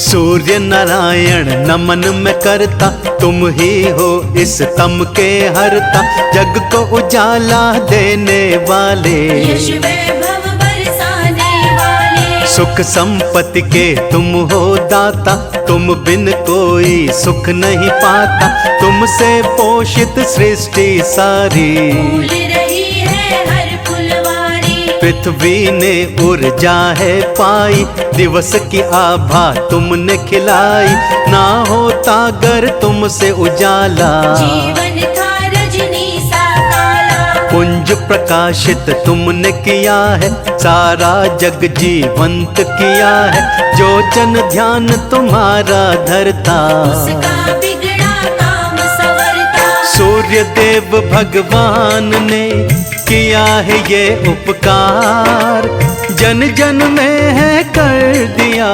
सूर्य नारायण नमन मैं करता, तुम ही हो इस तम के हरता। जग को उजाला देने वाले, यश वैभव बरसाने वाले। सुख संपत्ति के तुम हो दाता, तुम बिन कोई सुख नहीं पाता। तुमसे पोषित सृष्टि सारी, फूल रही है हर फुलवारी। पृथ्वी ने ऊर्जा है पाई, दिवस की आभा तुमने खिलाई। ना होता अगर तुमसे उजाला, जीवन था रजनी सा काला। पुंज प्रकाशित तुमने किया है, सारा जग जीवंत किया है। जो जन ध्यान तुम्हारा धरता, उसका बिगड़ा काम संवरता। सूर्य देव भगवान ने किया है ये उपकार। जन जन में है कर दिया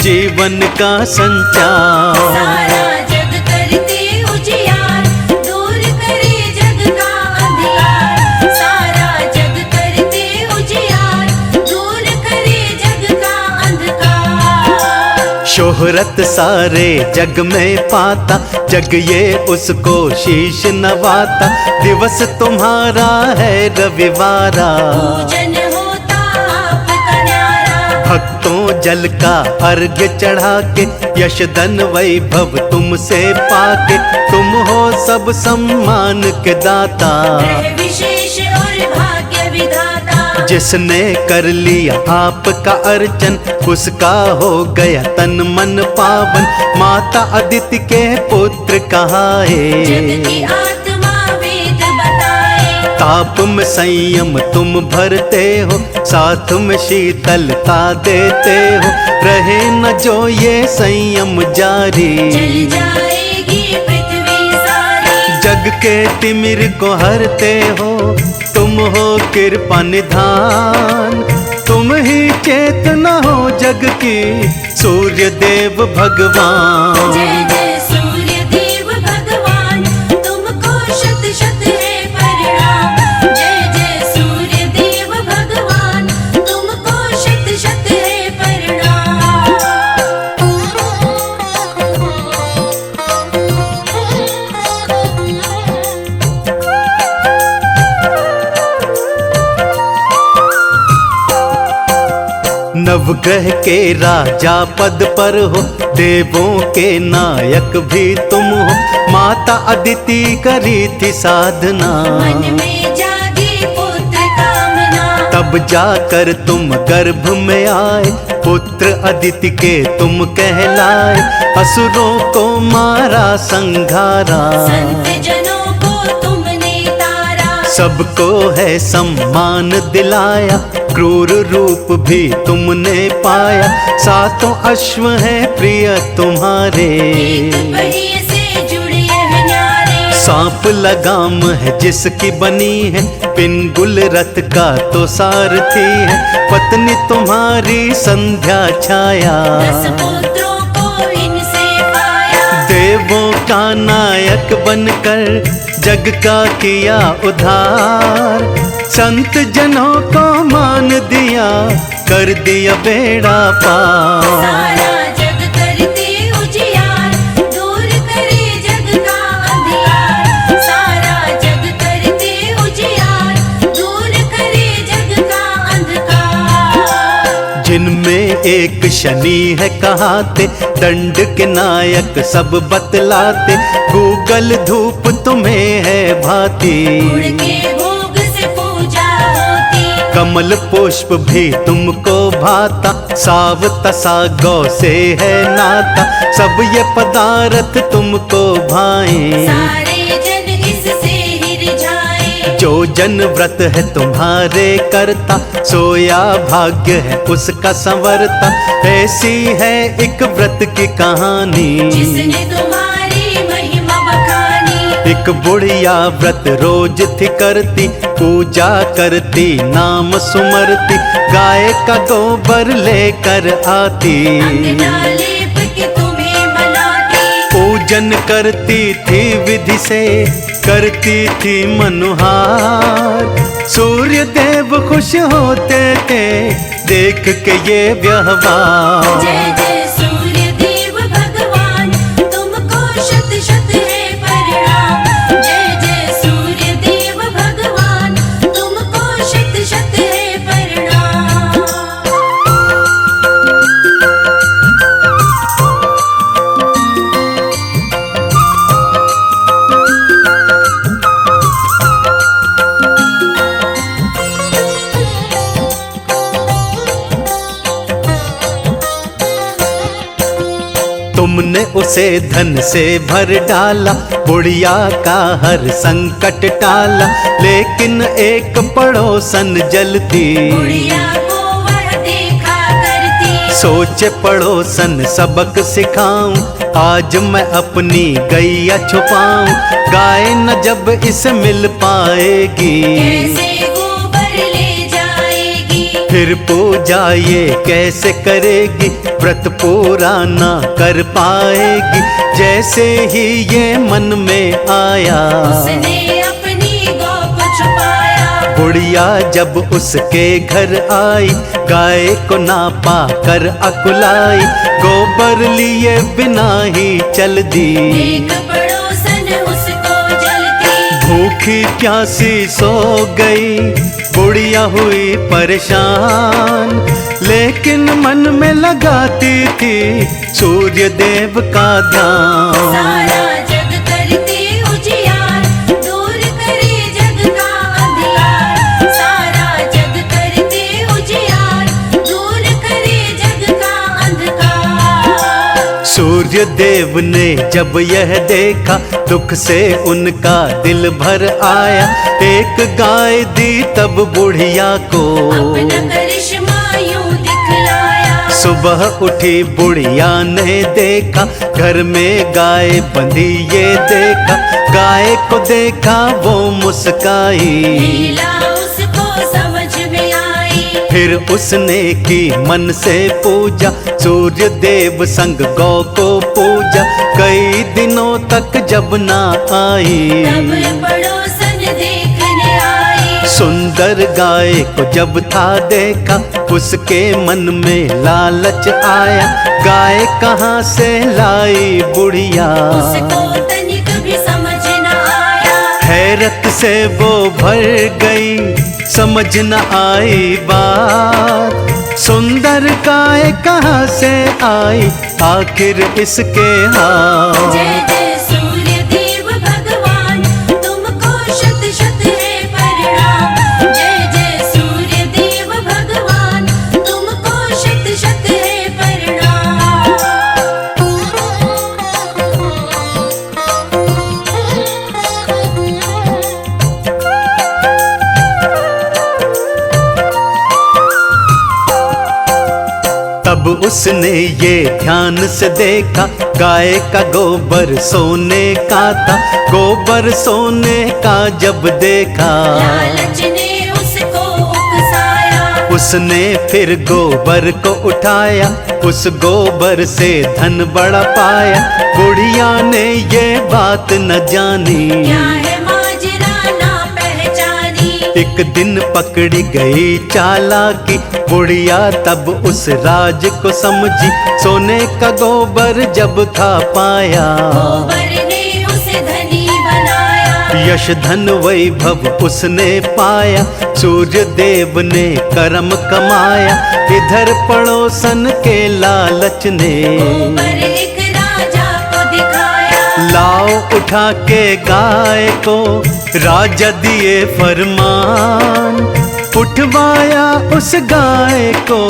जीवन का संचार। सारा जग करते उजियार, दूर करे जग का अंधियार। सारा जग करते उजियार, दूर करे जग का अंधकार। शोहरत सारे जग में पाता, जग ये उसको शीश नवाता। दिवस तुम्हारा है रविवारा, पूजन होता आपका न्यारा। भक्तों जल का अर्घ्य चढ़ा के, यश धन वैभव तुमसे पाके। तुम हो सब सम्मान के दाता, ग्रह विशेष और भाग्य विधाता। जिसने कर लिया आपका अर्चन, उसका हो गया तन मन पावन। माता अदिति के पुत्र कहाए, जग की आत्मा वेद बताए। ताप में संयम तुम भरते हो, साथ में शीतलता देते हो। रहे न जो ये संयम जारी, जल जाएगी पृथ्वी सारी। जग के तिमिर को हरते हो, तुम हो कृपा निधान। तुम ही चेतना हो जग की, सूर्य देव भगवान। जय जय सूर्य देव भगवान, तुमको शत शत है प्रणाम। जय जय सूर्य देव भगवान, तुमको शत शत है प्रणाम। नवग्रह के राजा पद पर हो, देवों के नायक भी तुम हो। माता अदिति करी थी साधना, मन में जागी पुत्र कामना। तब जाकर तुम गर्भ में आए। पुत्र अदिति के तुम कहलाए, असुरों को मारा संघारा। संत जनों को तुमने तारा, सबको है सम्मान दिलाया। क्रूर रूप भी तुमने पाया, सातों अश्व हैं प्रिय तुम्हारे। एक पहिए से जुड़े हैं न्यारे। सांप लगाम है जिसकी बनी है, पिंगुल रथ का तो सारथी है। पत्नी तुम्हारी संध्या छाया, 10 पुत्रों को इनसे पाया। देवों का नायक बनकर जग का किया उद्धार। संत जनों को मान दिया, कर दिया बेड़ा पार। सारा जग करते उजियार, दूर करे जग का अंधियार। सारा जग करते उजियार, दूर करे जग का अंधकार। जिनमें एक शनि है कहाते, दंड के नायक सब बतलाते। गूगल धूप तुम्हें है भाती, गुड़ के भोग से पूजा होती। कमल पुष्प भी तुमको भाता। सावता सागौ से है नाता, सब ये पदार्थ तुमको भाए। सारे जन इससे ही रिझाए। जो जन व्रत है तुम्हारे करता, सोया भाग्य है उसका संवरता। ऐसी है एक व्रत की कहानी, जिसने तुम्हारी महिमा बखानी। एक बुढ़िया व्रत रोज थी करती, पूजा करती नाम सुमरती। गाय का गोबर लेकर आती, अंगना लेप के तुम्हें मनाती। पूजन करती थी विधि से, करती थी मनुहार। सूर्य देव खुश होते थे देख के ये व्यवहार। जय जय सूर्य देव तुमने उसे धन से भर डाला, बुढ़िया का हर संकट टाला, लेकिन एक पड़ोसन जलती, बुढ़िया को वह देखा करती। सोचे पड़ोसन सबक सिखाऊं, आज मैं अपनी गैया छुपाऊं, गाय न जब इसे मिल पाएगी, कैसे गोबर ले जाएगी। फिर पूजा ये कैसे करेगी, व्रत पूरा ना कर पाएगी। जैसे ही ये मन में आया, उसने अपनी गौ को छुपाया। बुढ़िया जब उसके घर आई, गाय को ना पा कर अकुलाई, गोबर लिए बिना ही चल दी, एक पड़ोसन उसको जलती। भूखी प्यासी सो गई, बुढ़िया हुई परेशान, लेकिन मन में लगाती थी सूर्य देव का ध्यान। सारा जग करते उजियार, दूर करे जग का अंधियार। सारा जग करते उजियार, दूर करे जग का अंधकार। सूर्य देव ने जब यह देखा, दुख से उनका दिल भर आया, एक गाय दी तब बुढ़िया को, अपना करिश्मा यूं दिखलाया। सुबह उठी बुढ़िया ने देखा, घर में गाय बंधी ये देखा, गाय को देखा वो मुस्काई, लीला उसको समझ में आई। फिर उसने की मन से पूजा, सूर्य देव संग गौ को पूजा, कई दिनों तक जब ना आई, तब पड़ोसन देखने आई। सुंदर गाय को जब था देखा, उसके मन में लालच आया, गाय कहाँ से लाई बुढ़िया, उसको तनिक भी समझ न आया। हैरत से वो भर गई, समझ न आई बात, सुंदर गाय कहाँ से आई, आखिर इसके हाथ। जय जय सूर्य देव भगवान, तुमको शत शत है प्रणाम। जय जय सूर्य देव भगवान, तुमको शत शत है प्रणाम। तब उसने ये ध्यान से देखा, गाय का गोबर सोने का था, गोबर सोने का जब देखा, लालच ने उसको उकसाया। उसने फिर गोबर को उठाया, उस गोबर से धन बड़ा पाया, बुढ़िया ने ये बात न जानी, क्या है माजरा ना पहचानी। एक दिन पकड़ी गई चालाकी, बुढ़िया तब उस राज को समझी, सोने का गोबर जब था पाया, गोबर ने उसे धनी बनाया। यश धन वैभव उसने पाया, सूर्य देव ने कर्म कमाया, इधर पड़ोसन के लालच ने, गोबर एक राजा को दिखाया। लाओ उठा के गाय को, राजा दिए फरमान, उठवाया उस गाय को,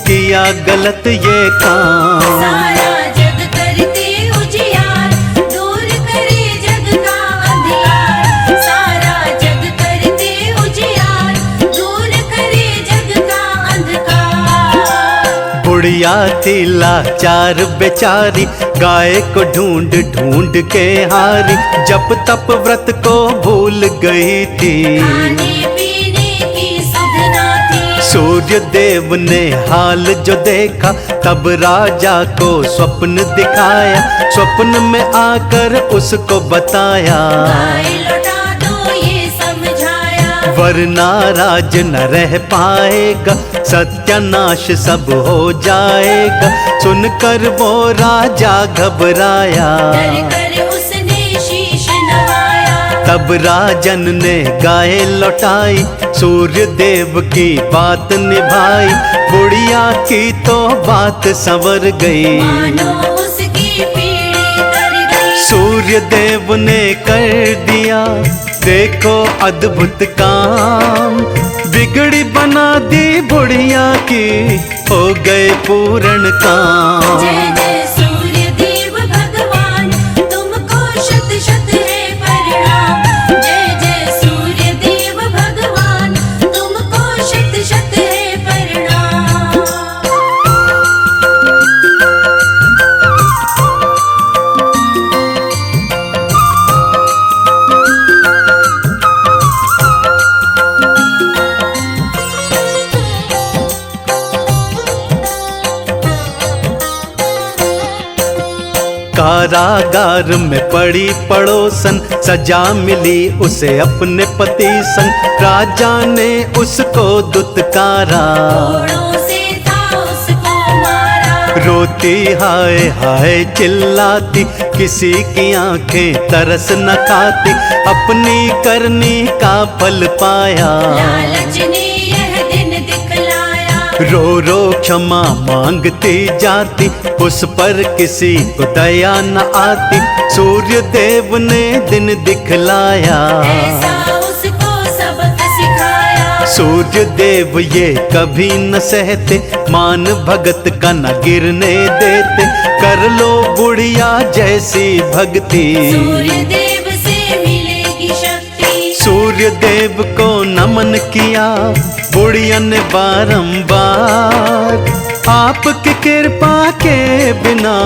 किया गलत ये काम। सारा जग करते उजियार, दूर करे जग का अंधियार। सारा जग करते उजियार, दूर करे जग का अंधकार। बुढ़िया थी लाचार बेचारी, गाय को ढूंढ ढूंढ के हारी, जब तप व्रत को भूल गई थी, खाने पीने की सुध ना थी। सूर्य देव ने हाल जो देखा, तब राजा को स्वप्न दिखाया, स्वप्न में आकर उसको बताया, गाय लौटा दो ये समझाया। वरना राज न रह पाएगा, सत्यानाश सब हो जाएगा। सुनकर वो राजा घबराया, डर कर उसने शीश नवाया। तब राजन ने गाय लौटाई, सूर्य देव की बात निभाई, बुढ़िया की तो बात संवर गई, मानो उसकी पीढ़ी तर गई। सूर्य देव ने कर दिया देखो अद्भुत काम, बिगड़ी बना दी बुढ़िया की, हो गए पूर्ण काम। जय जय सूर्य देव कारागार में पड़ी पड़ोसन, सजा मिली उसे अपने पति संग। राजा ने उसको दुत्कारा, कोड़ों से था उसको मारा। रोती हाय हाय चिल्लाती, किसी की आंखें तरस न खाती। अपनी करनी का फल पाया, लालच ने यह दिन दिखलाया। रो रो क्षमा मांगती जाती, उस पर किसी को दया न आती। सूर्य देव ने दिन दिखलाया, ऐसा उसको सबक सिखाया। सूर्य देव ये कभी न सहते, मान भगत का न गिरने देते। कर लो बुढ़िया जैसी भक्ति, सूर्य देव से मिलेगी शक्ति। सूर्य देव को नमन किया बुढ़िया ने बारंबार। आपकी कृपा के बिना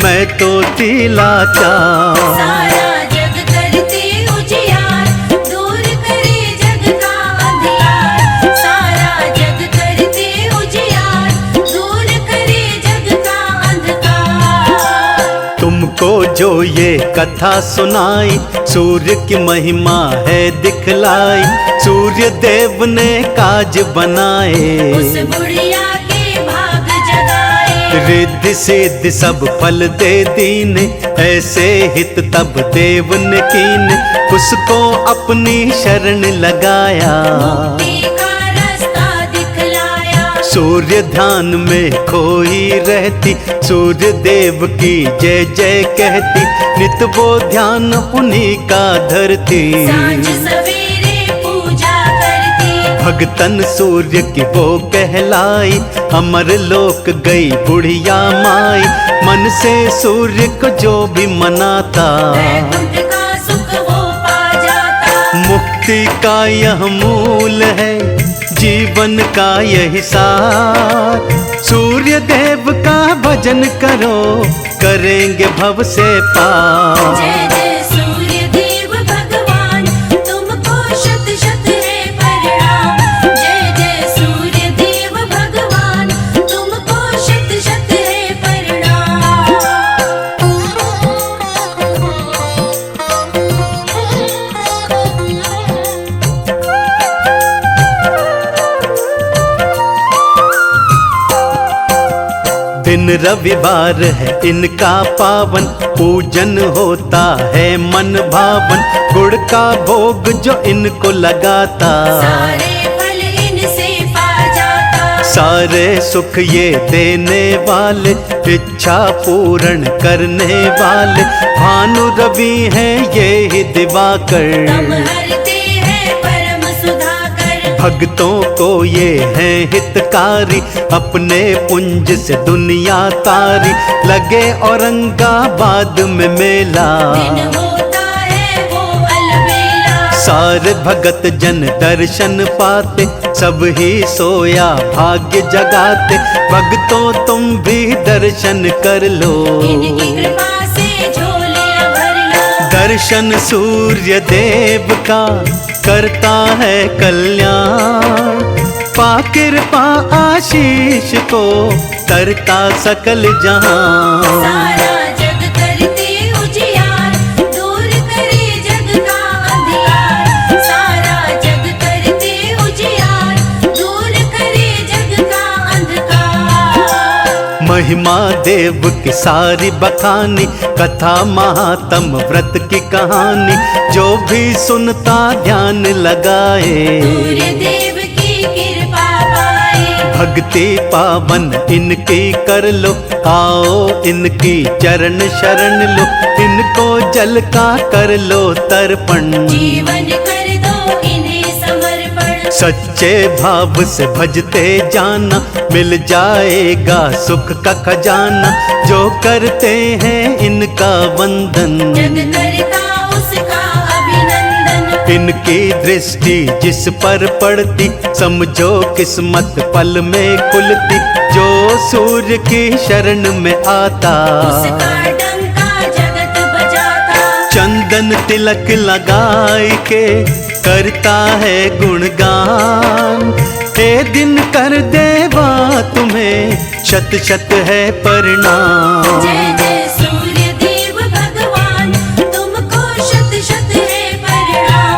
मैं तो थी लाचार। सारा जग करते उजियार, दूर करे जग का अंधियार। सारा जग करते उजियार, दूर करे जग का अंधकार। तुमको जो ये कथा सुनाई, सूर्य की महिमा है दिखलाई। सूर्य देव ने काज बनाए, उस बुढ़िया के भाग जगाए। रिद्धि सिद्धि सब फल दे दीने, ऐसे हित तब देव ने कीने। उसको अपनी शरण लगाया, मुक्ति का रास्ता दिखलाया। सूर्य ध्यान में खोई रहती, सूर्य देव की जय जय कहती। नित वो ध्यान उन्हीं का धरती, सांझ सवेरे पूजा करती। भगतन सूर्य की वो कहलाई। अमर लोक गई बुढ़िया माई, मन से सूर्य को जो भी मनाता। वैकुंठ का सुख वो पा जाता। मुक्ति का यह मूल है, जीवन का यही सार। सूर्य देव का भजन करो, करेंगे भव से पार। जय जय सूर्य देव भगवान, तुमको शत शत है प्रणाम। जय जय सूर्य देव भगवान, तुमको शत शत है प्रणाम। दिन रविवार है इनका पावन, पूजन होता है मन भावन। गुड़ का भोग जो इनको लगाता, सारे फल इनसे पा जाता। सारे सुख ये देने वाले, इच्छा पूर्ण करने वाले। भानु रवि है ये ही तम दिवाकर, हरते हैं परम सुधाकर। भक्तों को ये है हितकारी। अपने पुंज से दुनिया तारी, लगे औरंगाबाद में मेला। दिन होता है वो अलबेला। सारे भगत जन दर्शन पाते, सब ही सोया भाग्य जगाते। भक्तों तुम भी दर्शन कर लो, इनकी कृपा से झोलियां भर लो। दर्शन सूर्य देव का करता है कल्याण। पा कृपा आशीष को करता सकल जहां। सारा जग करते उजियार, दूर करे जग का अंधियार। सारा जग करते उजियार, दूर करे जग का अंधकार। महिमा देव की सारी बखानी, कथा महात्म व्रत की कहानी। जो भी सुनता ध्यान लगाए, सूर्य देव की कृपा पाए। भक्ति पावन इनकी कर लो। आओ इनकी चरण शरण लो, इनको जल का कर लो तर्पण। जीवन कर दो इन्हें समर्पण। सच्चे भाव से भजते जाना, मिल जाएगा सुख का खजाना। जो करते हैं इनका वंदन, जग करता उसका अभिनंदन। इनकी दृष्टि जिस पर पड़ती, समझो किस्मत पल में खुलती। जो सूर्य की शरण में आता, उसका डंका जगत बजाता। चंदन तिलक लगाए के करता है गुणगान। हे दिन कर देवा तुम्हें शत शत है प्रणाम। जय जय